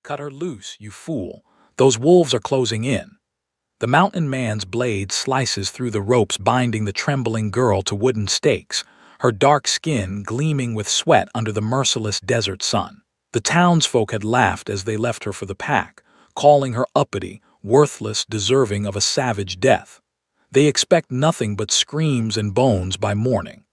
Cut her loose, you fool. Those wolves are closing in. The mountain man's blade slices through the ropes binding the trembling girl to wooden stakes, her dark skin gleaming with sweat under the merciless desert sun. The townsfolk had laughed as they left her for the pack, calling her uppity, worthless, deserving of a savage death. They expect nothing but screams and bones by morning.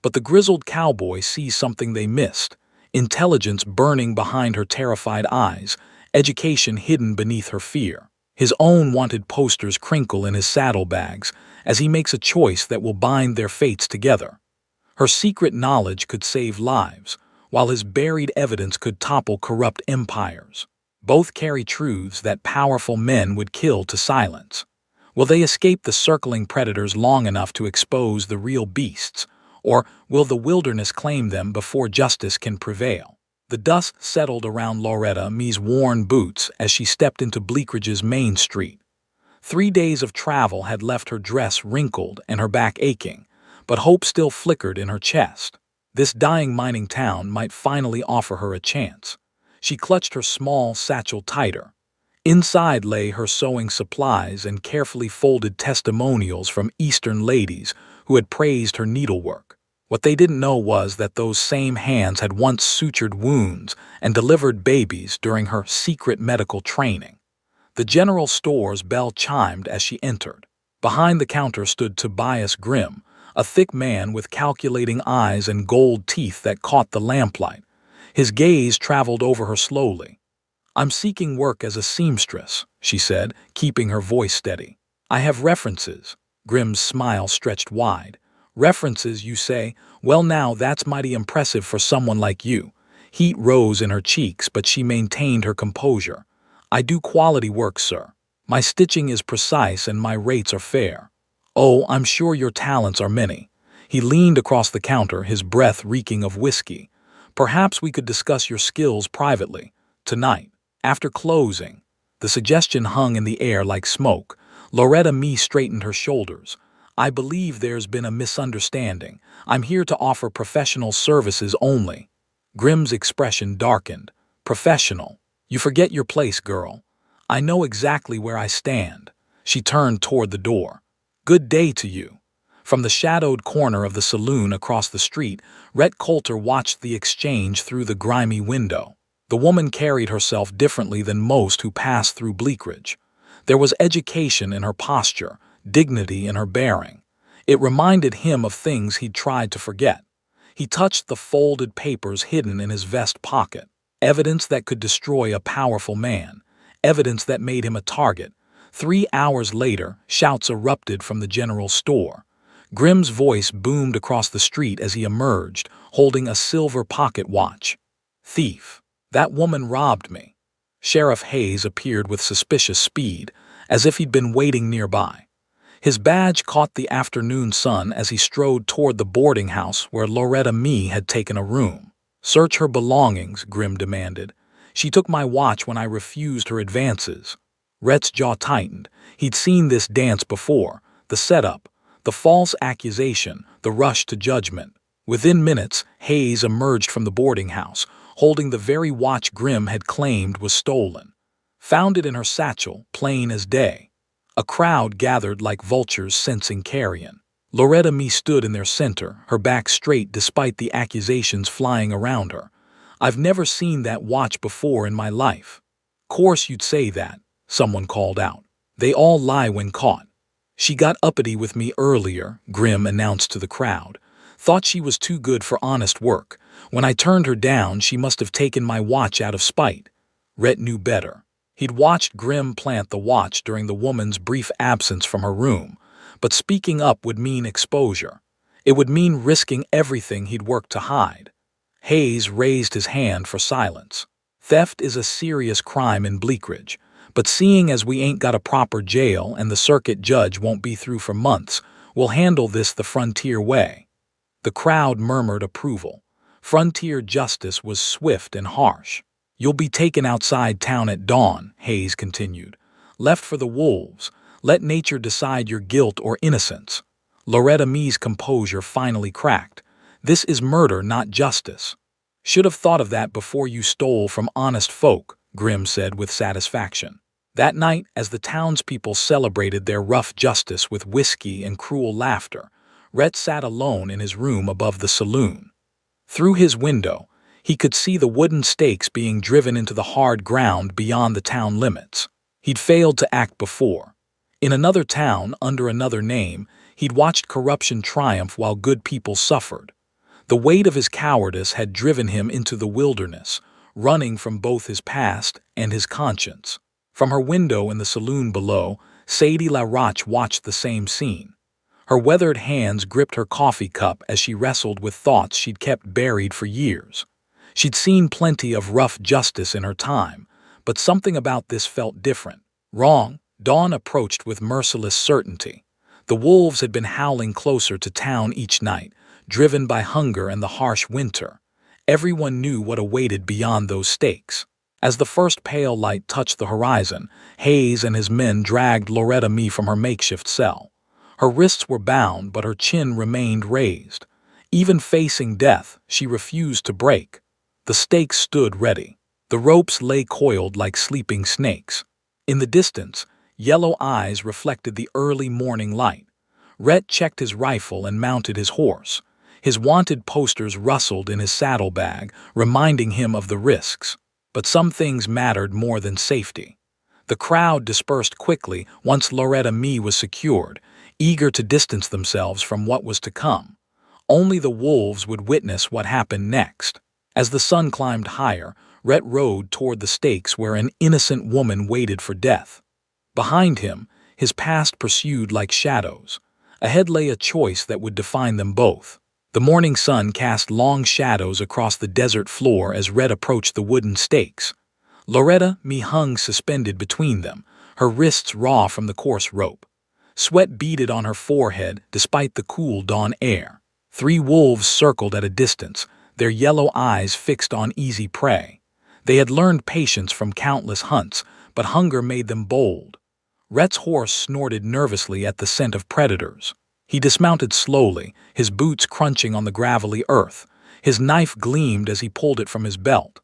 But the grizzled cowboy sees something they missed, intelligence burning behind her terrified eyes, education hidden beneath her fear. His own wanted posters crinkle in his saddlebags as he makes a choice that will bind their fates together. Her secret knowledge could save lives, while his buried evidence could topple corrupt empires. Both carry truths that powerful men would kill to silence. Will they escape the circling predators long enough to expose the real beasts, or will the wilderness claim them before justice can prevail? The dust settled around Loretta Me's worn boots as she stepped into Bleakridge's main street. 3 days of travel had left her dress wrinkled and her back aching, but hope still flickered in her chest. This dying mining town might finally offer her a chance. She clutched her small satchel tighter. Inside lay her sewing supplies and carefully folded testimonials from Eastern ladies who had praised her needlework. What they didn't know was that those same hands had once sutured wounds and delivered babies during her secret medical training. The general store's bell chimed as she entered. Behind the counter stood Tobias Grimm, a thick man with calculating eyes and gold teeth that caught the lamplight. His gaze traveled over her slowly. "I'm seeking work as a seamstress," she said, keeping her voice steady. "I have references." Grimm's smile stretched wide. "References, you say? Well, now that's mighty impressive for someone like you." Heat rose in her cheeks, but she maintained her composure. "I do quality work, sir. My stitching is precise and my rates are fair." "Oh, I'm sure your talents are many." He leaned across the counter, his breath reeking of whiskey. "Perhaps we could discuss your skills privately. Tonight, after closing." The suggestion hung in the air like smoke. Loretta Me straightened her shoulders. "I believe there's been a misunderstanding. I'm here to offer professional services only." Grimm's expression darkened. "Professional? You forget your place, girl. I know exactly where I stand." She turned toward the door. "Good day to you." From the shadowed corner of the saloon across the street, Rhett Coulter watched the exchange through the grimy window. The woman carried herself differently than most who passed through Bleakridge. There was education in her posture, dignity in her bearing. It reminded him of things he'd tried to forget. He touched the folded papers hidden in his vest pocket. Evidence that could destroy a powerful man. Evidence that made him a target. 3 hours later, shouts erupted from the general store. Grimm's voice boomed across the street as he emerged, holding a silver pocket watch. "Thief! That woman robbed me." Sheriff Hayes appeared with suspicious speed, as if he'd been waiting nearby. His badge caught the afternoon sun as he strode toward the boarding house where Loretta Me had taken a room. "Search her belongings," Grimm demanded. "She took my watch when I refused her advances." Rhett's jaw tightened. He'd seen this dance before. The setup, the false accusation, the rush to judgment. Within minutes, Hayes emerged from the boarding house, holding the very watch Grimm had claimed was stolen. Found it in her satchel, plain as day. A crowd gathered like vultures sensing carrion. Loretta Me stood in their center, her back straight despite the accusations flying around her. "I've never seen that watch before in my life." "Course you'd say that," someone called out. "They all lie when caught." "She got uppity with me earlier," Grimm announced to the crowd. "Thought she was too good for honest work. When I turned her down, she must have taken my watch out of spite." Rhett knew better. He'd watched Grimm plant the watch during the woman's brief absence from her room, but speaking up would mean exposure. It would mean risking everything he'd worked to hide. Hayes raised his hand for silence. "Theft is a serious crime in Bleakridge, but seeing as we ain't got a proper jail and the circuit judge won't be through for months, we'll handle this the frontier way." The crowd murmured approval. Frontier justice was swift and harsh. "You'll be taken outside town at dawn," Hayes continued. "Left for the wolves. Let nature decide your guilt or innocence." Loretta Me's composure finally cracked. "This is murder, not justice." "Should have thought of that before you stole from honest folk," Grimm said with satisfaction. That night, as the townspeople celebrated their rough justice with whiskey and cruel laughter, Rhett sat alone in his room above the saloon. Through his window, he could see the wooden stakes being driven into the hard ground beyond the town limits. He'd failed to act before. In another town, under another name, he'd watched corruption triumph while good people suffered. The weight of his cowardice had driven him into the wilderness, running from both his past and his conscience. From her window in the saloon below, Sadie LaRoche watched the same scene. Her weathered hands gripped her coffee cup as she wrestled with thoughts she'd kept buried for years. She'd seen plenty of rough justice in her time, but something about this felt different. Wrong, dawn approached with merciless certainty. The wolves had been howling closer to town each night, driven by hunger and the harsh winter. Everyone knew what awaited beyond those stakes. As the first pale light touched the horizon, Hayes and his men dragged Loretta Mee from her makeshift cell. Her wrists were bound, but her chin remained raised. Even facing death, she refused to break. The stakes stood ready. The ropes lay coiled like sleeping snakes. In the distance, yellow eyes reflected the early morning light. Rhett checked his rifle and mounted his horse. His wanted posters rustled in his saddlebag, reminding him of the risks. But some things mattered more than safety. The crowd dispersed quickly once Loretta Mee was secured, eager to distance themselves from what was to come. Only the wolves would witness what happened next. As the sun climbed higher, Rhett rode toward the stakes where an innocent woman waited for death. Behind him, his past pursued like shadows. Ahead lay a choice that would define them both. The morning sun cast long shadows across the desert floor as Rhett approached the wooden stakes. Loretta Mee hung suspended between them, her wrists raw from the coarse rope. Sweat beaded on her forehead despite the cool dawn air. 3 wolves circled at a distance, their yellow eyes fixed on easy prey. They had learned patience from countless hunts, but hunger made them bold. Rhett's horse snorted nervously at the scent of predators. He dismounted slowly, his boots crunching on the gravelly earth. His knife gleamed as he pulled it from his belt.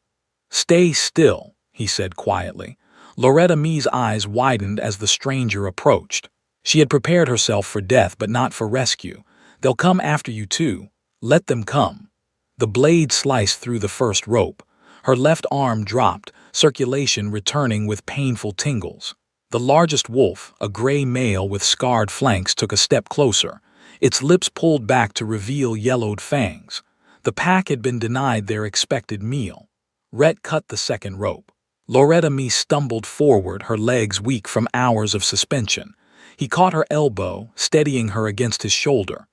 "Stay still," he said quietly. Loretta Mee's eyes widened as the stranger approached. She had prepared herself for death but not for rescue. "They'll come after you too. Let them come." The blade sliced through the first rope. Her left arm dropped, circulation returning with painful tingles. The largest wolf, a gray male with scarred flanks, took a step closer. Its lips pulled back to reveal yellowed fangs. The pack had been denied their expected meal. Rhett cut the second rope. Loretta Mee stumbled forward, her legs weak from hours of suspension. He caught her elbow, steadying her against his shoulder.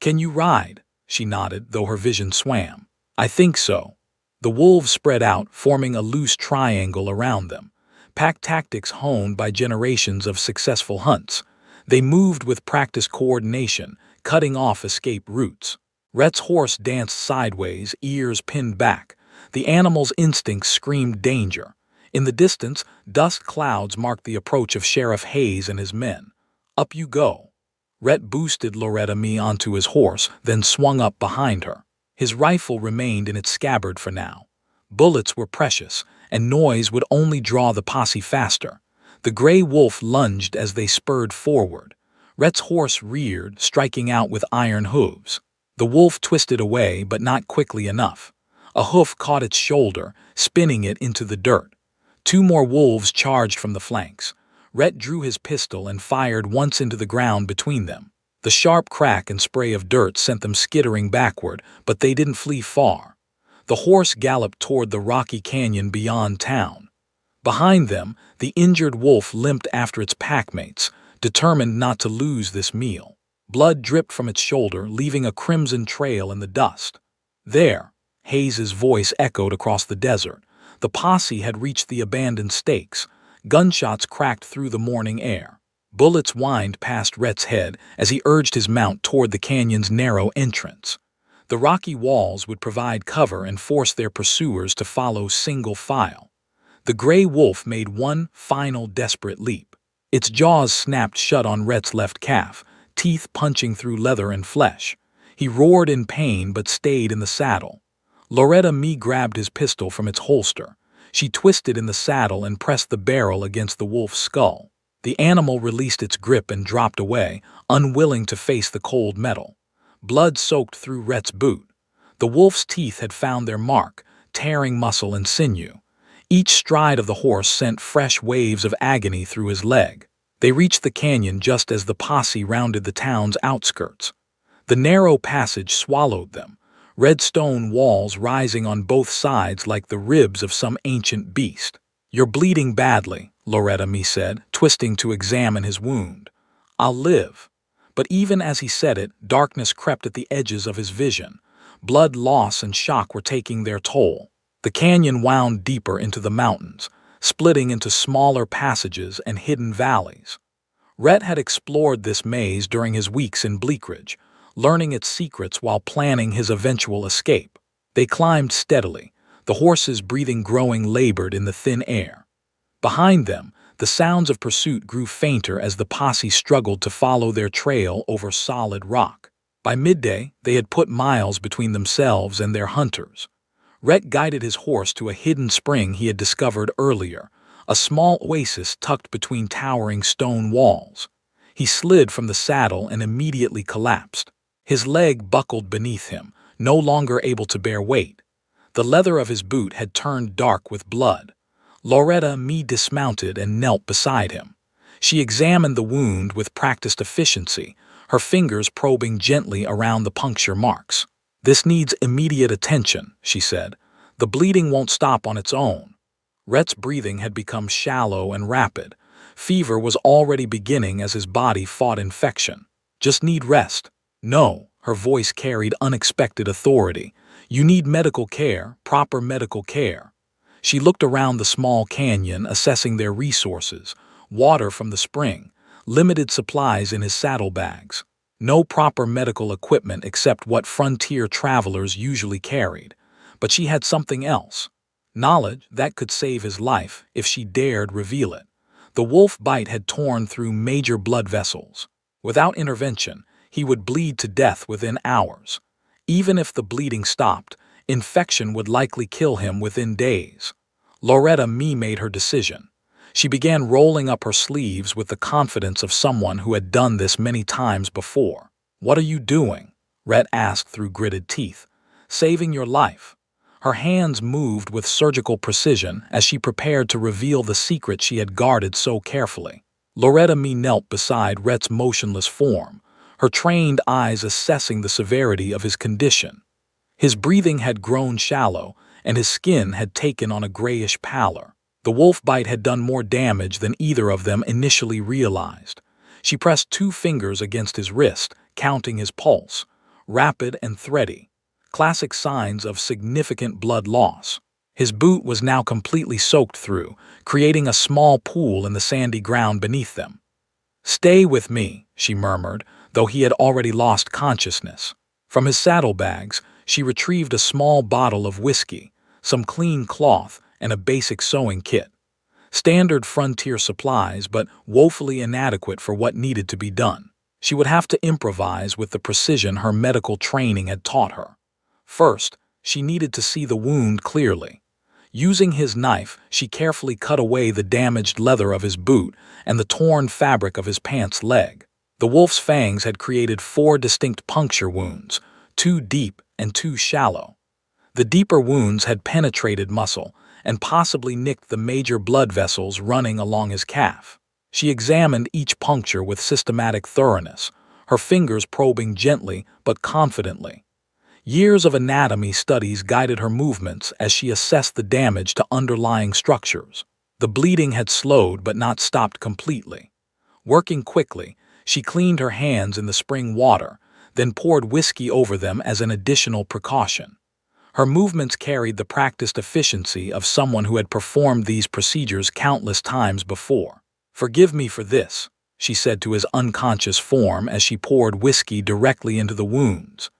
"Can you ride?" She nodded, though her vision swam. "I think so." The wolves spread out, forming a loose triangle around them. Pack tactics honed by generations of successful hunts. They moved with practiced coordination, cutting off escape routes. Rhett's horse danced sideways, ears pinned back. The animal's instincts screamed danger. In the distance, dust clouds marked the approach of Sheriff Hayes and his men. "Up you go." Rhett boosted Loretta Mee onto his horse, then swung up behind her. His rifle remained in its scabbard for now. Bullets were precious, and noise would only draw the posse faster. The gray wolf lunged as they spurred forward. Rhett's horse reared, striking out with iron hooves. The wolf twisted away, but not quickly enough. A hoof caught its shoulder, spinning it into the dirt. 2 more wolves charged from the flanks. Rhett drew his pistol and fired once into the ground between them. The sharp crack and spray of dirt sent them skittering backward, but they didn't flee far. The horse galloped toward the rocky canyon beyond town. Behind them, the injured wolf limped after its packmates, determined not to lose this meal. Blood dripped from its shoulder, leaving a crimson trail in the dust. "There," Hayes's voice echoed across the desert. The posse had reached the abandoned stakes. Gunshots cracked through the morning air. Bullets whined past Rhett's head as he urged his mount toward the canyon's narrow entrance. The rocky walls would provide cover and force their pursuers to follow single file. The gray wolf made one final desperate leap. Its jaws snapped shut on Rhett's left calf, teeth punching through leather and flesh. He roared in pain but stayed in the saddle. Loretta Mee grabbed his pistol from its holster. She twisted in the saddle and pressed the barrel against the wolf's skull. The animal released its grip and dropped away, unwilling to face the cold metal. Blood soaked through Rhett's boot. The wolf's teeth had found their mark, tearing muscle and sinew. Each stride of the horse sent fresh waves of agony through his leg. They reached the canyon just as the posse rounded the town's outskirts. The narrow passage swallowed them, red stone walls rising on both sides like the ribs of some ancient beast. "You're bleeding badly," Loretta Me said, twisting to examine his wound. "I'll live." But even as he said it, darkness crept at the edges of his vision. Blood loss and shock were taking their toll. The canyon wound deeper into the mountains, splitting into smaller passages and hidden valleys. Rhett had explored this maze during his weeks in Bleakridge, learning its secrets while planning his eventual escape. They climbed steadily, the horses breathing growing labored in the thin air. Behind them, the sounds of pursuit grew fainter as the posse struggled to follow their trail over solid rock. By midday, they had put miles between themselves and their hunters. Rhett guided his horse to a hidden spring he had discovered earlier, a small oasis tucked between towering stone walls. He slid from the saddle and immediately collapsed. His leg buckled beneath him, no longer able to bear weight. The leather of his boot had turned dark with blood. Loretta Me dismounted and knelt beside him. She examined the wound with practiced efficiency, her fingers probing gently around the puncture marks. "This needs immediate attention," she said. "The bleeding won't stop on its own." Rhett's breathing had become shallow and rapid. Fever was already beginning as his body fought infection. "Just need rest." "No," her voice carried unexpected authority. "You need medical care, proper medical care." She looked around the small canyon, assessing their resources: water from the spring, limited supplies in his saddlebags. No proper medical equipment except what frontier travelers usually carried. But she had something else. Knowledge that could save his life if she dared reveal it. The wolf bite had torn through major blood vessels. Without intervention, he would bleed to death within hours. Even if the bleeding stopped, infection would likely kill him within days. Loretta Me made her decision. She began rolling up her sleeves with the confidence of someone who had done this many times before. "What are you doing?" Rhett asked through gritted teeth. "Saving your life." Her hands moved with surgical precision as she prepared to reveal the secret she had guarded so carefully. Loretta Me knelt beside Rhett's motionless form, her trained eyes assessing the severity of his condition. His breathing had grown shallow, and his skin had taken on a grayish pallor. The wolf bite had done more damage than either of them initially realized. She pressed 2 fingers against his wrist, counting his pulse, rapid and thready, classic signs of significant blood loss. His boot was now completely soaked through, creating a small pool in the sandy ground beneath them. "Stay with me," she murmured, though he had already lost consciousness. From his saddlebags, she retrieved a small bottle of whiskey, some clean cloth, and a basic sewing kit. Standard frontier supplies, but woefully inadequate for what needed to be done. She would have to improvise with the precision her medical training had taught her. First, she needed to see the wound clearly. Using his knife, she carefully cut away the damaged leather of his boot and the torn fabric of his pants leg. The wolf's fangs had created 4 distinct puncture wounds, 2 deep and 2 shallow. The deeper wounds had penetrated muscle and possibly nicked the major blood vessels running along his calf. She examined each puncture with systematic thoroughness, her fingers probing gently but confidently. Years of anatomy studies guided her movements as she assessed the damage to underlying structures. The bleeding had slowed but not stopped completely. Working quickly, she cleaned her hands in the spring water, then poured whiskey over them as an additional precaution. Her movements carried the practiced efficiency of someone who had performed these procedures countless times before. "Forgive me for this," she said to his unconscious form as she poured whiskey directly into the wounds.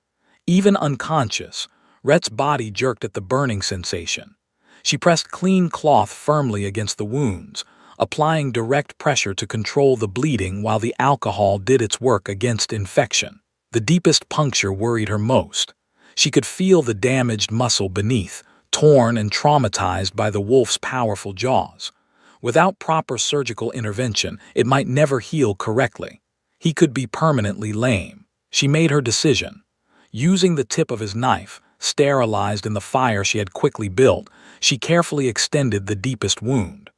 Even unconscious, Rhett's body jerked at the burning sensation. She pressed clean cloth firmly against the wounds, applying direct pressure to control the bleeding while the alcohol did its work against infection. The deepest puncture worried her most. She could feel the damaged muscle beneath, torn and traumatized by the wolf's powerful jaws. Without proper surgical intervention, it might never heal correctly. He could be permanently lame. She made her decision. Using the tip of his knife, sterilized in the fire she had quickly built, she carefully extended the deepest wound.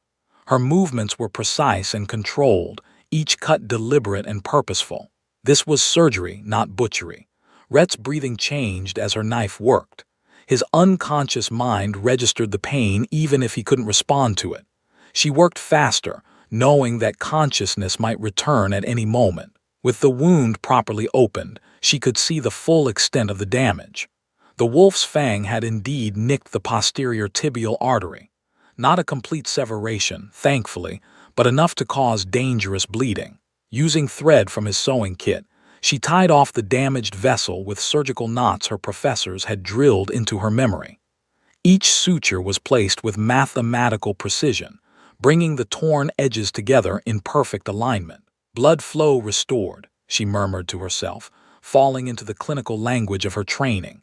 Her movements were precise and controlled, each cut deliberate and purposeful. This was surgery, not butchery. Rhett's breathing changed as her knife worked. His unconscious mind registered the pain even if he couldn't respond to it. She worked faster, knowing that consciousness might return at any moment. With the wound properly opened, she could see the full extent of the damage. The wolf's fang had indeed nicked the posterior tibial artery. Not a complete severation, thankfully, but enough to cause dangerous bleeding. Using thread from his sewing kit, she tied off the damaged vessel with surgical knots her professors had drilled into her memory. Each suture was placed with mathematical precision, bringing the torn edges together in perfect alignment. Blood flow restored, she murmured to herself, falling into the clinical language of her training.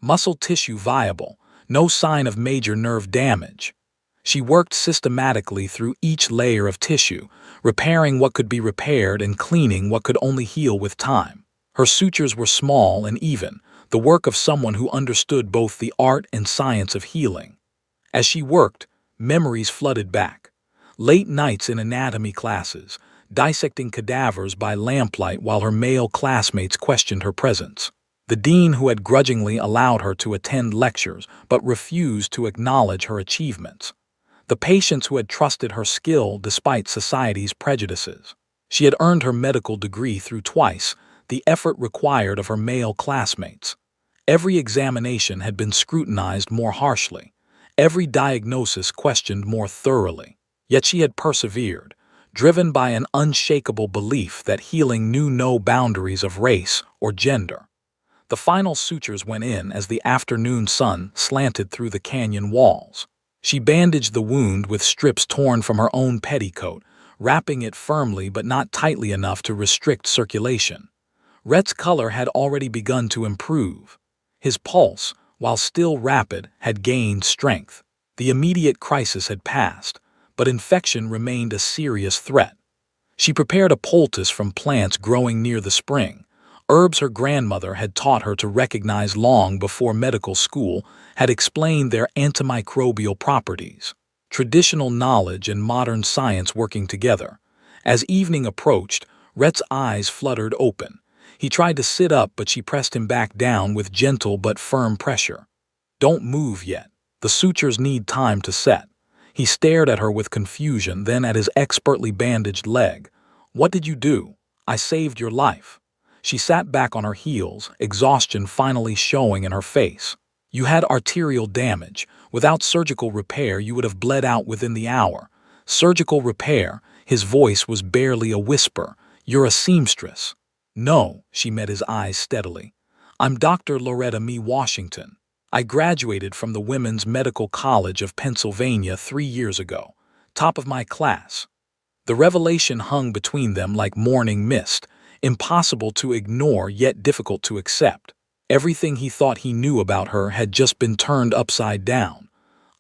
Muscle tissue viable, no sign of major nerve damage. She worked systematically through each layer of tissue, repairing what could be repaired and cleaning what could only heal with time. Her sutures were small and even, the work of someone who understood both the art and science of healing. As she worked, memories flooded back. Late nights in anatomy classes, dissecting cadavers by lamplight while her male classmates questioned her presence. The dean who had grudgingly allowed her to attend lectures but refused to acknowledge her achievements. The patients who had trusted her skill despite society's prejudices. She had earned her medical degree through twice the effort required of her male classmates. Every examination had been scrutinized more harshly, every diagnosis questioned more thoroughly. Yet she had persevered, driven by an unshakable belief that healing knew no boundaries of race or gender. The final sutures went in as the afternoon sun slanted through the canyon walls. She bandaged the wound with strips torn from her own petticoat, wrapping it firmly but not tightly enough to restrict circulation. Rhett's color had already begun to improve. His pulse, while still rapid, had gained strength. The immediate crisis had passed, but infection remained a serious threat. She prepared a poultice from plants growing near the spring, herbs her grandmother had taught her to recognize long before medical school had explained their antimicrobial properties. Traditional knowledge and modern science working together. As evening approached, Rhett's eyes fluttered open. He tried to sit up, but she pressed him back down with gentle but firm pressure. "Don't move yet. The sutures need time to set." He stared at her with confusion, then at his expertly bandaged leg. "What did you do? I saved your life." She sat back on her heels, exhaustion finally showing in her face. "You had arterial damage. Without surgical repair, you would have bled out within the hour." "Surgical repair?" His voice was barely a whisper. "You're a seamstress." "No," she met his eyes steadily. "I'm Dr. Loretta Me Washington. I graduated from the Women's Medical College of Pennsylvania 3 years ago. Top of my class." The revelation hung between them like morning mist, impossible to ignore yet difficult to accept. Everything he thought he knew about her had just been turned upside down.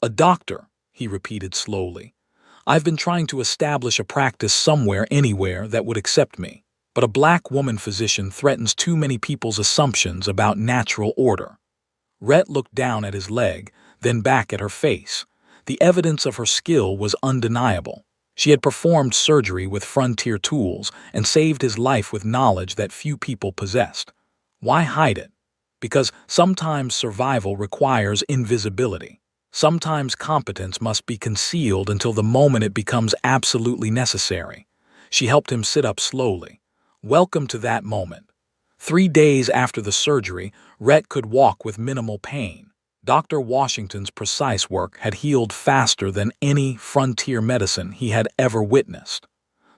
"A doctor," he repeated slowly. "I've been trying to establish a practice somewhere, anywhere that would accept me. But a black woman physician threatens too many people's assumptions about natural order." Rhett looked down at his leg, then back at her face. The evidence of her skill was undeniable. She had performed surgery with frontier tools and saved his life with knowledge that few people possessed. Why hide it? Because sometimes survival requires invisibility. Sometimes competence must be concealed until the moment it becomes absolutely necessary. She helped him sit up slowly. Welcome to that moment. 3 days after the surgery, Rhett could walk with minimal pain. Dr. Washington's precise work had healed faster than any frontier medicine he had ever witnessed.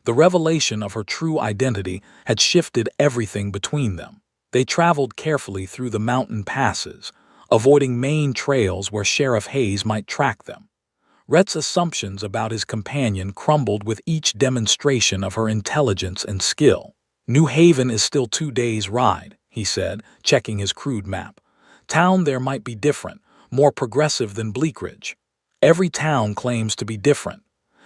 The revelation of her true identity had shifted everything between them. They traveled carefully through the mountain passes, avoiding main trails where Sheriff Hayes might track them. Rhett's assumptions about his companion crumbled with each demonstration of her intelligence and skill. "New Haven is still 2 days' ride," he said, checking his crude map. "Town there might be different, more progressive than Bleakridge. Every town claims to be different.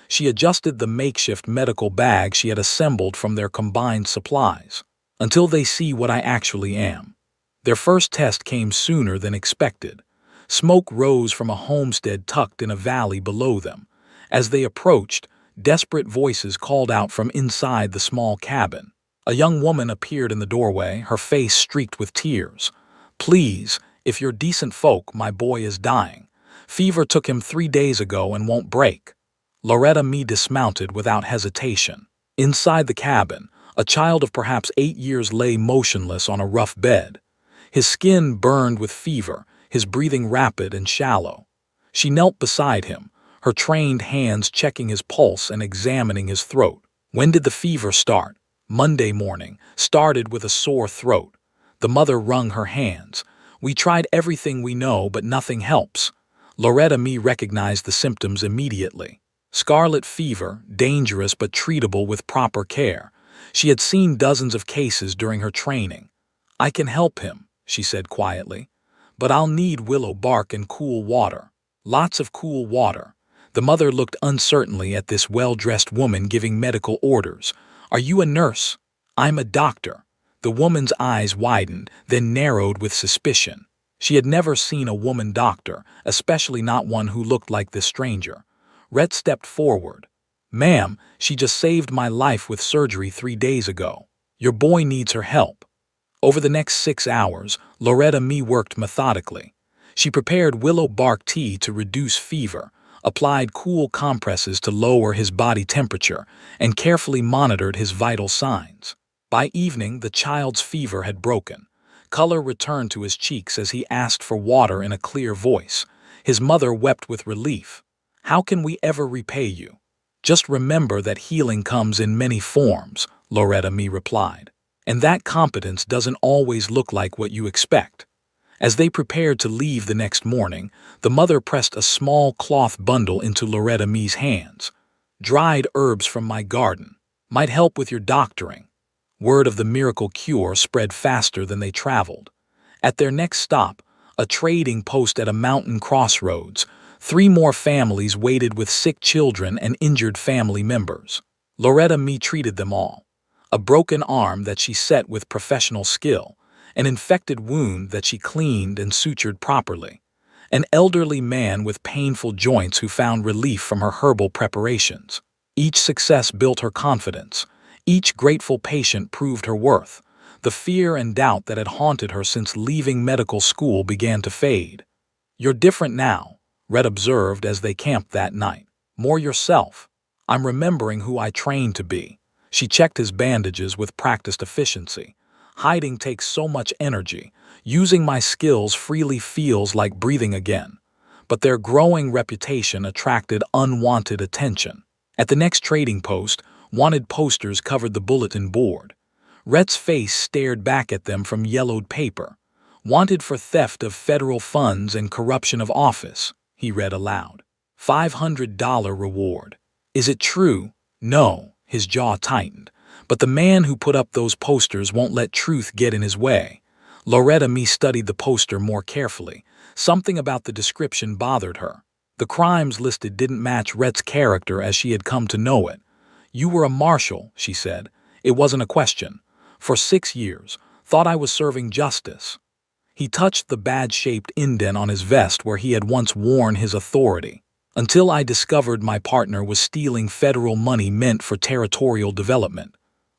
She adjusted the makeshift medical bag she had assembled from their combined supplies. Until they see what I actually am. Their first test came sooner than expected. Smoke rose from a homestead tucked in a valley below them. As they approached, desperate voices called out from inside the small cabin. A young woman appeared in the doorway, her face streaked with tears. "Please, if you're decent folk, my boy is dying. Fever took him 3 days ago and won't break." Loretta Me dismounted without hesitation. Inside the cabin, a child of perhaps 8 years lay motionless on a rough bed. His skin burned with fever, his breathing rapid and shallow. She knelt beside him, her trained hands checking his pulse and examining his throat. "When did the fever start?" "Monday morning. Started with a sore throat." The mother wrung her hands. "We tried everything we know, but nothing helps." Loretta Me recognized the symptoms immediately. Scarlet fever, dangerous but treatable with proper care. She had seen dozens of cases during her training. "I can help him," she said quietly. "But I'll need willow bark and cool water." "Lots of cool water." The mother looked uncertainly at this well-dressed woman giving medical orders. "Are you a nurse?" "I'm a doctor." The woman's eyes widened, then narrowed with suspicion. She had never seen a woman doctor, especially not one who looked like this stranger. Rhett stepped forward. "Ma'am, she just saved my life with surgery 3 days ago. Your boy needs her help." Over the next 6 hours, Loretta Me worked methodically. She prepared willow bark tea to reduce fever, applied cool compresses to lower his body temperature, and carefully monitored his vital signs. By evening, the child's fever had broken. Color returned to his cheeks as he asked for water in a clear voice. His mother wept with relief. "How can we ever repay you?" "Just remember that healing comes in many forms," Loretta Me replied. "And that competence doesn't always look like what you expect." As they prepared to leave the next morning, the mother pressed a small cloth bundle into Loretta Me's hands. "Dried herbs from my garden. Might help with your doctoring." Word of the miracle cure spread faster than they traveled. At their next stop, a trading post at a mountain crossroads, 3 more families waited with sick children and injured family members. Loretta Me treated them all. A broken arm that she set with professional skill, an infected wound that she cleaned and sutured properly, an elderly man with painful joints who found relief from her herbal preparations. Each success built her confidence. Each grateful patient proved her worth. The fear and doubt that had haunted her since leaving medical school began to fade. "You're different now," Rhett observed as they camped that night. "More yourself." "I'm remembering who I trained to be." She checked his bandages with practiced efficiency. "Hiding takes so much energy. Using my skills freely feels like breathing again." But their growing reputation attracted unwanted attention. At the next trading post, wanted posters covered the bulletin board. Rhett's face stared back at them from yellowed paper. "Wanted for theft of federal funds and corruption of office," he read aloud. $500 reward. "Is it true?" "No." His jaw tightened. "But the man who put up those posters won't let truth get in his way." Loretta Me studied the poster more carefully. Something about the description bothered her. The crimes listed didn't match Rhett's character as she had come to know it. "You were a marshal," she said. "It wasn't a question. For 6 years. Thought I was serving justice." He touched the badge-shaped indent on his vest where he had once worn his authority. "Until I discovered my partner was stealing federal money meant for territorial development."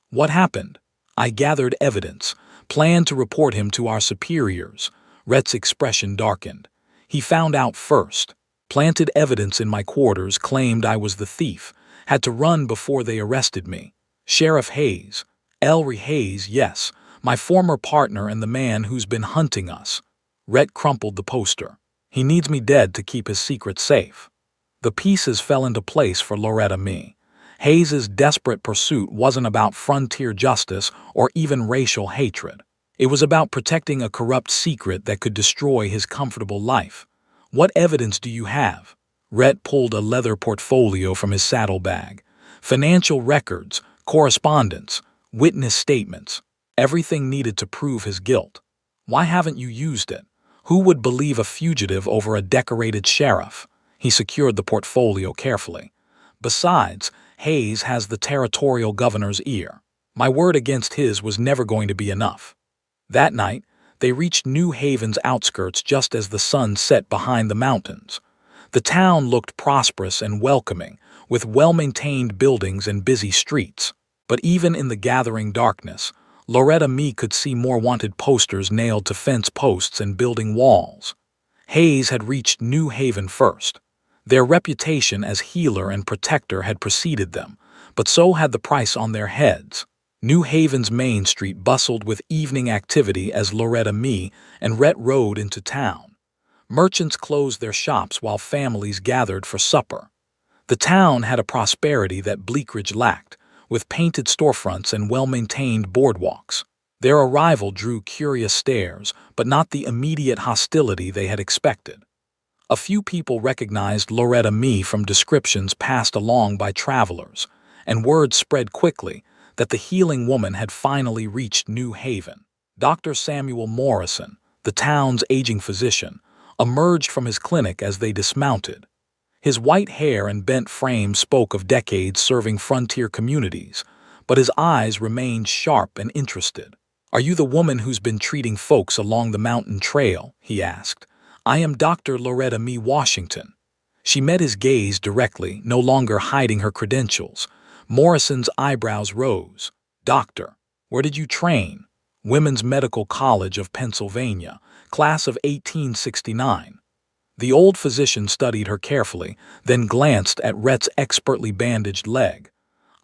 "What happened?" "I gathered evidence, planned to report him to our superiors." Rhett's expression darkened. "He found out first. Planted evidence in my quarters, claimed I was the thief. Had to run before they arrested me." "Sheriff Hayes." "Ellery Hayes, yes. My former partner and the man who's been hunting us." Rhett crumpled the poster. "He needs me dead to keep his secret safe." The pieces fell into place for Loretta Me. Hayes's desperate pursuit wasn't about frontier justice or even racial hatred. It was about protecting a corrupt secret that could destroy his comfortable life. "What evidence do you have?" Rhett pulled a leather portfolio from his saddlebag. "Financial records, correspondence, witness statements. Everything needed to prove his guilt." "Why haven't you used it?" Who would believe a fugitive over a decorated sheriff? He secured the portfolio carefully. Besides, Hayes has the territorial governor's ear. My word against his was never going to be enough. That night, they reached New Haven's outskirts just as the sun set behind the mountains. The town looked prosperous and welcoming, with well-maintained buildings and busy streets. But even in the gathering darkness, Loretta Mee could see more wanted posters nailed to fence posts and building walls. Hayes had reached New Haven first. Their reputation as healer and protector had preceded them, but so had the price on their heads. New Haven's Main Street bustled with evening activity as Loretta Mee and Rhett rode into town. Merchants closed their shops while families gathered for supper. The town had a prosperity that Bleakridge lacked, with painted storefronts and well-maintained boardwalks. Their arrival drew curious stares, but not the immediate hostility they had expected. A few people recognized Loretta Mee from descriptions passed along by travelers, and word spread quickly that the healing woman had finally reached New Haven. Dr. Samuel Morrison, the town's aging physician, emerged from his clinic as they dismounted. His white hair and bent frame spoke of decades serving frontier communities, but his eyes remained sharp and interested. "Are you the woman who's been treating folks along the mountain trail?" he asked. "I am Dr. Loretta Mee Washington." She met his gaze directly, no longer hiding her credentials. Morrison's eyebrows rose. "Doctor, where did you train?" "Women's Medical College of Pennsylvania, class of 1869. The old physician studied her carefully, then glanced at Rhett's expertly bandaged leg.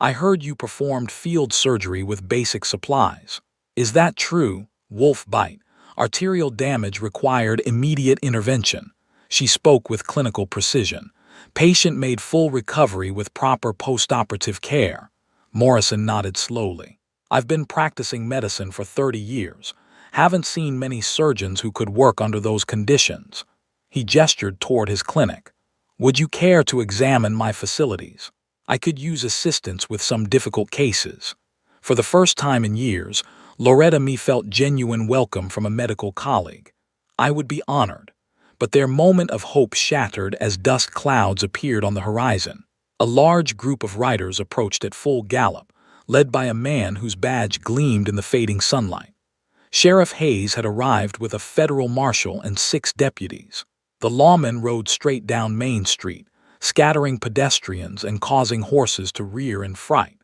"I heard you performed field surgery with basic supplies." "Is that true?" "Wolf bite. Arterial damage required immediate intervention." She spoke with clinical precision. "Patient made full recovery with proper post-operative care." Morrison nodded slowly. "I've been practicing medicine for 30 years. Haven't seen many surgeons who could work under those conditions." He gestured toward his clinic. "Would you care to examine my facilities? I could use assistance with some difficult cases." For the first time in years, Loretta Mee felt genuine welcome from a medical colleague. "I would be honored." But their moment of hope shattered as dust clouds appeared on the horizon. A large group of riders approached at full gallop, led by a man whose badge gleamed in the fading sunlight. Sheriff Hayes had arrived with a federal marshal and 6 deputies. The lawmen rode straight down Main Street, scattering pedestrians and causing horses to rear in fright.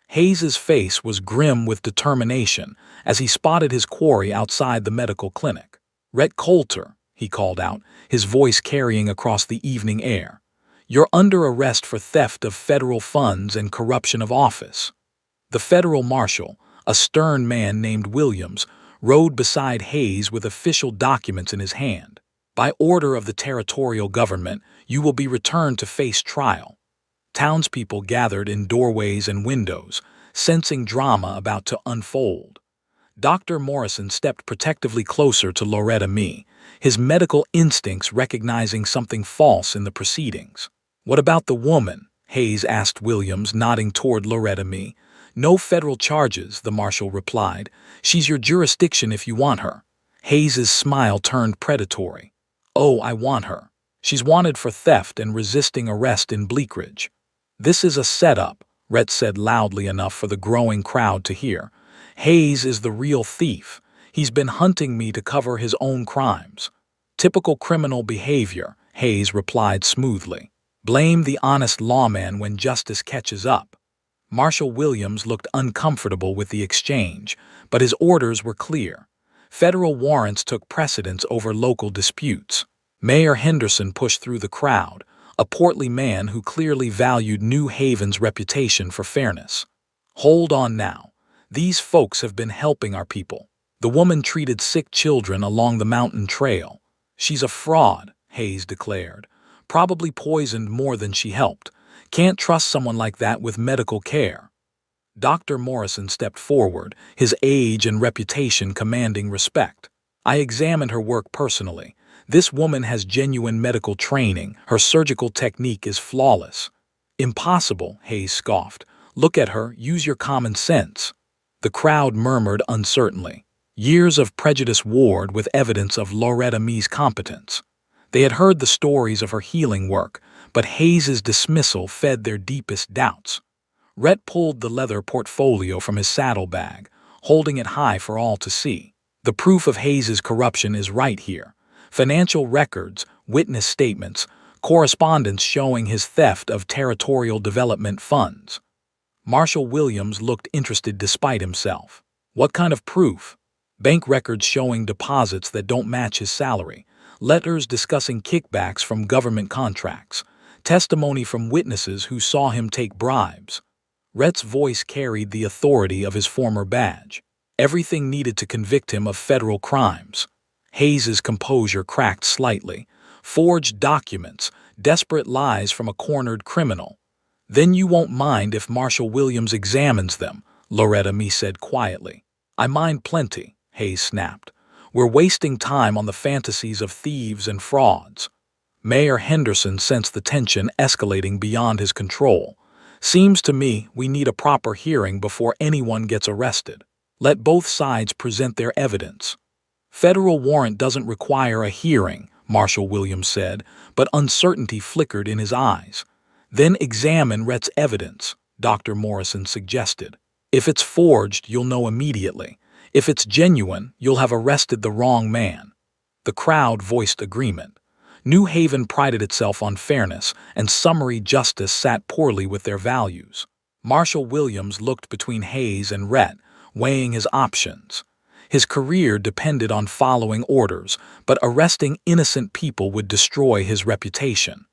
Hayes's face was grim with determination as he spotted his quarry outside the medical clinic. "Rhett Coulter," he called out, his voice carrying across the evening air. "You're under arrest for theft of federal funds and corruption of office." The federal marshal, a stern man named Williams, rode beside Hayes with official documents in his hand. "By order of the territorial government, you will be returned to face trial." Townspeople gathered in doorways and windows, sensing drama about to unfold. Dr. Morrison stepped protectively closer to Loretta Mee, his medical instincts recognizing something false in the proceedings. "What about the woman?" Hayes asked Williams, nodding toward Loretta Mee. "No federal charges," the marshal replied. "She's your jurisdiction if you want her." Hayes's smile turned predatory. "Oh, I want her. She's wanted for theft and resisting arrest in Bleakridge." "This is a setup," Rhett said loudly enough for the growing crowd to hear. "Hayes is the real thief. He's been hunting me to cover his own crimes." "Typical criminal behavior," Hayes replied smoothly. "Blame the honest lawman when justice catches up." Marshal Williams looked uncomfortable with the exchange, but his orders were clear. Federal warrants took precedence over local disputes. Mayor Henderson pushed through the crowd, a portly man who clearly valued New Haven's reputation for fairness. "Hold on now. These folks have been helping our people. The woman treated sick children along the mountain trail." "She's a fraud," Hayes declared. "Probably poisoned more than she helped. Can't trust someone like that with medical care." Dr. Morrison stepped forward, his age and reputation commanding respect. "I examined her work personally. This woman has genuine medical training. Her surgical technique is flawless." "Impossible," Hayes scoffed. "Look at her. Use your common sense." The crowd murmured uncertainly. Years of prejudice warred with evidence of Loretta Me's competence. They had heard the stories of her healing work, but Hayes's dismissal fed their deepest doubts. Rhett pulled the leather portfolio from his saddlebag, holding it high for all to see. The proof of Hayes's corruption is right here. Financial records, witness statements, correspondence showing his theft of territorial development funds. Marshall Williams looked interested despite himself. What kind of proof? Bank records showing deposits that don't match his salary, letters discussing kickbacks from government contracts, testimony from witnesses who saw him take bribes. Rhett's voice carried the authority of his former badge. Everything needed to convict him of federal crimes. Hayes's composure cracked slightly. Forged documents, desperate lies from a cornered criminal. Then you won't mind if Marshall Williams examines them, Loretta Me said quietly. I mind plenty, Hayes snapped. We're wasting time on the fantasies of thieves and frauds. Mayor Henderson sensed the tension escalating beyond his control. Seems to me we need a proper hearing before anyone gets arrested. Let both sides present their evidence. Federal warrant doesn't require a hearing, Marshall Williams said, but uncertainty flickered in his eyes. Then examine Rhett's evidence, Dr. Morrison suggested. If it's forged, you'll know immediately. If it's genuine, you'll have arrested the wrong man. The crowd voiced agreement. New Haven prided itself on fairness, and summary justice sat poorly with their values. Marshall Williams looked between Hayes and Rhett, weighing his options. His career depended on following orders, but arresting innocent people would destroy his reputation.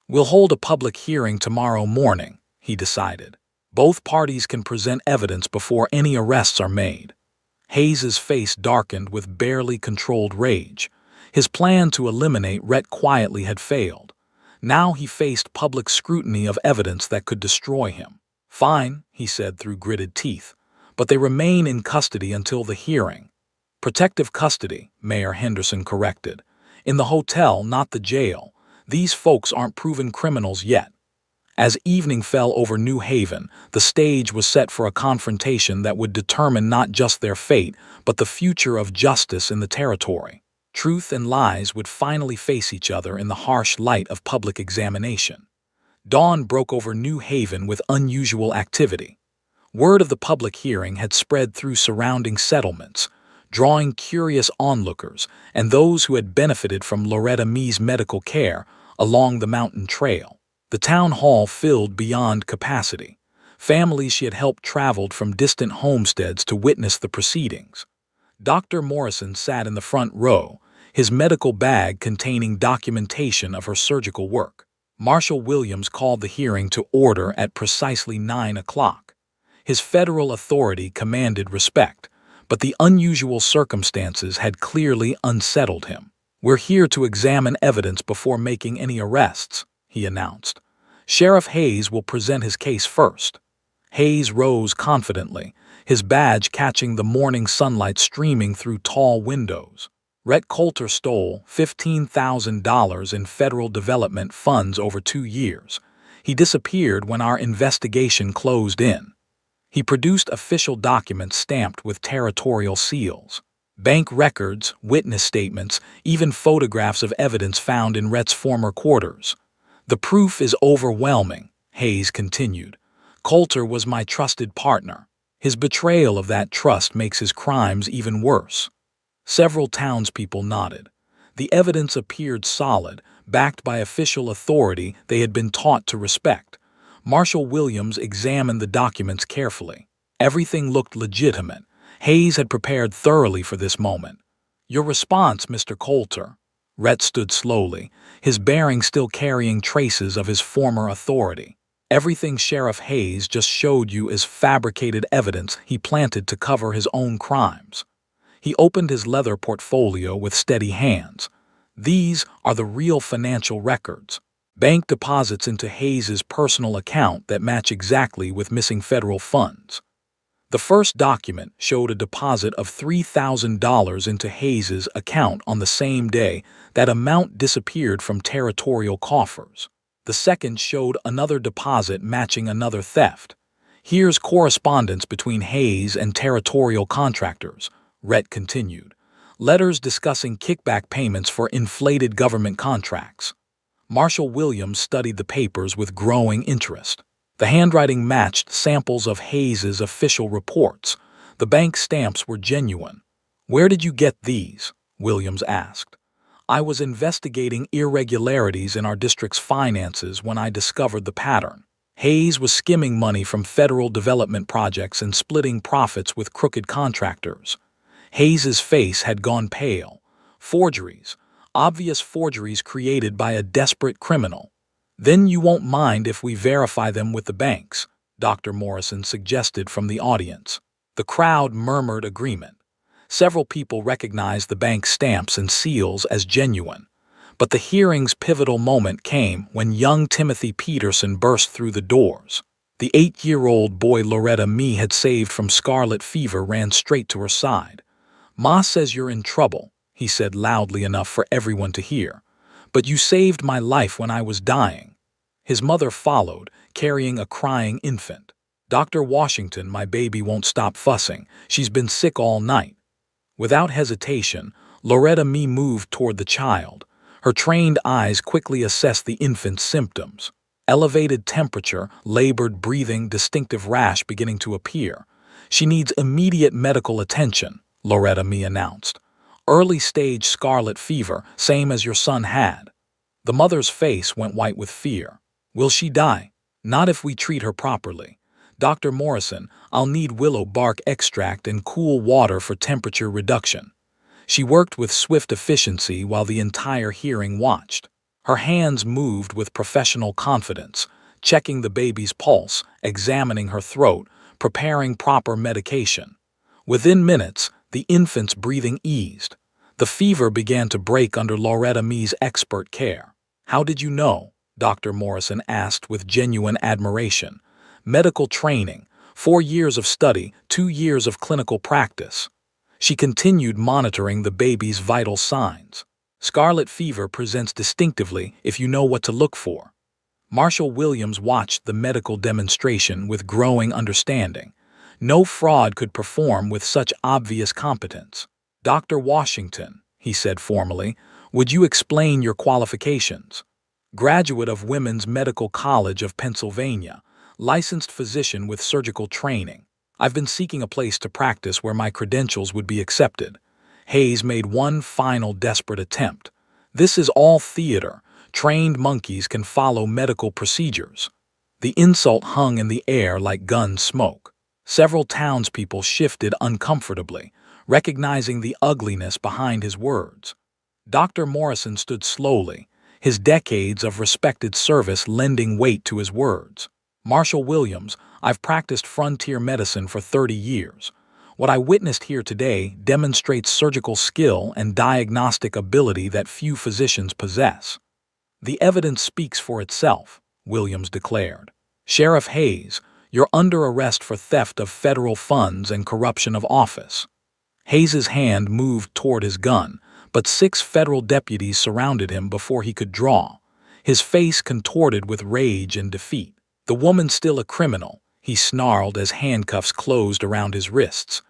We'll hold a public hearing tomorrow morning, he decided. Both parties can present evidence before any arrests are made. Hayes's face darkened with barely controlled rage. His plan to eliminate Rhett quietly had failed. Now he faced public scrutiny of evidence that could destroy him. Fine, he said through gritted teeth, but they remain in custody until the hearing. Protective custody, Mayor Henderson corrected. In the hotel, not the jail. These folks aren't proven criminals yet. As evening fell over New Haven, the stage was set for a confrontation that would determine not just their fate, but the future of justice in the territory. Truth and lies would finally face each other in the harsh light of public examination. Dawn broke over New Haven with unusual activity. Word of the public hearing had spread through surrounding settlements, drawing curious onlookers and those who had benefited from Loretta Me's medical care along the mountain trail. The town hall filled beyond capacity. Families she had helped traveled from distant homesteads to witness the proceedings. Dr. Morrison sat in the front row, his medical bag containing documentation of her surgical work. Marshall Williams called the hearing to order at precisely 9 o'clock. His federal authority commanded respect, but the unusual circumstances had clearly unsettled him. We're here to examine evidence before making any arrests, he announced. Sheriff Hayes will present his case first. Hayes rose confidently, his badge catching the morning sunlight streaming through tall windows. Rhett Coulter stole $15,000 in federal development funds over 2 years. He disappeared when our investigation closed in. He produced official documents stamped with territorial seals. Bank records, witness statements, even photographs of evidence found in Rhett's former quarters. The proof is overwhelming, Hayes continued. Coulter was my trusted partner. His betrayal of that trust makes his crimes even worse. Several townspeople nodded. The evidence appeared solid, backed by official authority they had been taught to respect. Marshall Williams examined the documents carefully. Everything looked legitimate. Hayes had prepared thoroughly for this moment. Your response, Mr. Coulter. Rhett stood slowly, his bearing still carrying traces of his former authority. Everything Sheriff Hayes just showed you is fabricated evidence he planted to cover his own crimes. He opened his leather portfolio with steady hands. These are the real financial records. Bank deposits into Hayes's personal account that match exactly with missing federal funds. The first document showed a deposit of $3,000 into Hayes's account on the same day that amount disappeared from territorial coffers. The second showed another deposit matching another theft. Here's correspondence between Hayes and territorial contractors, Rhett continued. Letters discussing kickback payments for inflated government contracts. Marshall Williams studied the papers with growing interest. The handwriting matched samples of Hayes's official reports. The bank stamps were genuine. "Where did you get these?" Williams asked. "I was investigating irregularities in our district's finances when I discovered the pattern. Hayes was skimming money from federal development projects and splitting profits with crooked contractors." Hayes's face had gone pale. Forgeries. Obvious forgeries created by a desperate criminal. "Then you won't mind if we verify them with the banks," Dr. Morrison suggested from the audience. The crowd murmured agreement. Several people recognized the bank stamps and seals as genuine. But the hearing's pivotal moment came when young Timothy Peterson burst through the doors. The 8-year-old boy Loretta Mee had saved from scarlet fever ran straight to her side. "Ma says you're in trouble," he said loudly enough for everyone to hear. "But you saved my life when I was dying." His mother followed, carrying a crying infant. "Dr. Washington, my baby won't stop fussing. She's been sick all night." Without hesitation, Loretta Mee moved toward the child. Her trained eyes quickly assessed the infant's symptoms. Elevated temperature, labored breathing, distinctive rash beginning to appear. "She needs immediate medical attention," Loretta Mee announced. "Early-stage scarlet fever, same as your son had." The mother's face went white with fear. "Will she die?" "Not if we treat her properly. Dr. Morrison, I'll need willow bark extract and cool water for temperature reduction." She worked with swift efficiency while the entire hearing watched. Her hands moved with professional confidence, checking the baby's pulse, examining her throat, preparing proper medication. Within minutes, the infant's breathing eased. The fever began to break under Loretta Mee's expert care. "How did you know?" Dr. Morrison asked with genuine admiration. "Medical training, 4 years of study, 2 years of clinical practice." She continued monitoring the baby's vital signs. "Scarlet fever presents distinctively if you know what to look for." Marshall Williams watched the medical demonstration with growing understanding. No fraud could perform with such obvious competence. "Dr. Washington," he said formally, "would you explain your qualifications?" "Graduate of Women's Medical College of Pennsylvania, licensed physician with surgical training. I've been seeking a place to practice where my credentials would be accepted." Hayes made one final desperate attempt. "This is all theater. Trained monkeys can follow medical procedures." The insult hung in the air like gun smoke. Several townspeople shifted uncomfortably, recognizing the ugliness behind his words. Dr. Morrison stood slowly, his decades of respected service lending weight to his words. "Marshall Williams, I've practiced frontier medicine for 30 years. What I witnessed here today demonstrates surgical skill and diagnostic ability that few physicians possess." "The evidence speaks for itself," Williams declared. "Sheriff Hayes, you're under arrest for theft of federal funds and corruption of office." Hayes's hand moved toward his gun, but 6 federal deputies surrounded him before he could draw. His face contorted with rage and defeat. "The woman's still a criminal," he snarled as handcuffs closed around his wrists.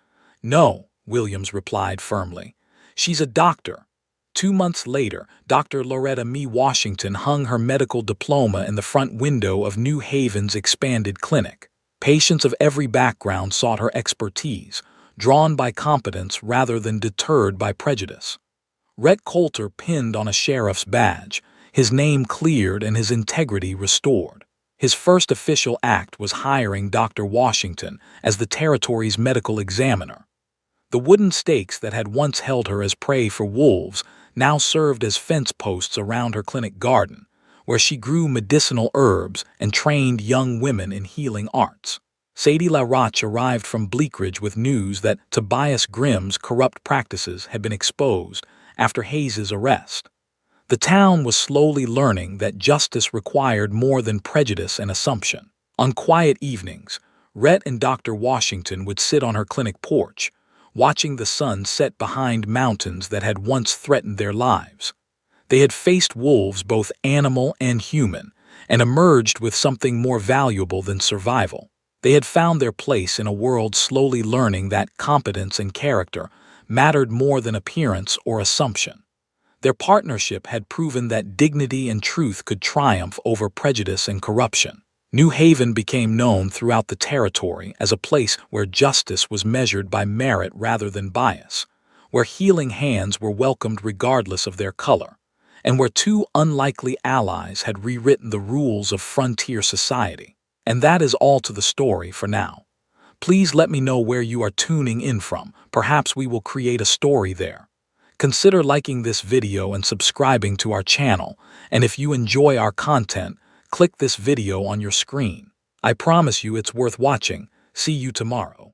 "No," Williams replied firmly. "She's a doctor." 2 months later, Dr. Loretta Mee Washington hung her medical diploma in the front window of New Haven's expanded clinic. Patients of every background sought her expertise, drawn by competence rather than deterred by prejudice. Rhett Coulter pinned on a sheriff's badge, his name cleared and his integrity restored. His first official act was hiring Dr. Washington as the territory's medical examiner. The wooden stakes that had once held her as prey for wolves now served as fence posts around her clinic garden, where she grew medicinal herbs and trained young women in healing arts. Sadie LaRoche arrived from Bleakridge with news that Tobias Grimm's corrupt practices had been exposed after Hayes's arrest. The town was slowly learning that justice required more than prejudice and assumption. On quiet evenings, Rhett and Dr. Washington would sit on her clinic porch, watching the sun set behind mountains that had once threatened their lives. They had faced wolves, both animal and human, and emerged with something more valuable than survival. They had found their place in a world slowly learning that competence and character mattered more than appearance or assumption. Their partnership had proven that dignity and truth could triumph over prejudice and corruption. New Haven became known throughout the territory as a place where justice was measured by merit rather than bias, where healing hands were welcomed regardless of their color, and where two unlikely allies had rewritten the rules of frontier society. And that is all to the story for now. Please let me know where you are tuning in from. Perhaps we will create a story there. Consider liking this video and subscribing to our channel, and if you enjoy our content, click this video on your screen. I promise you it's worth watching. See you tomorrow.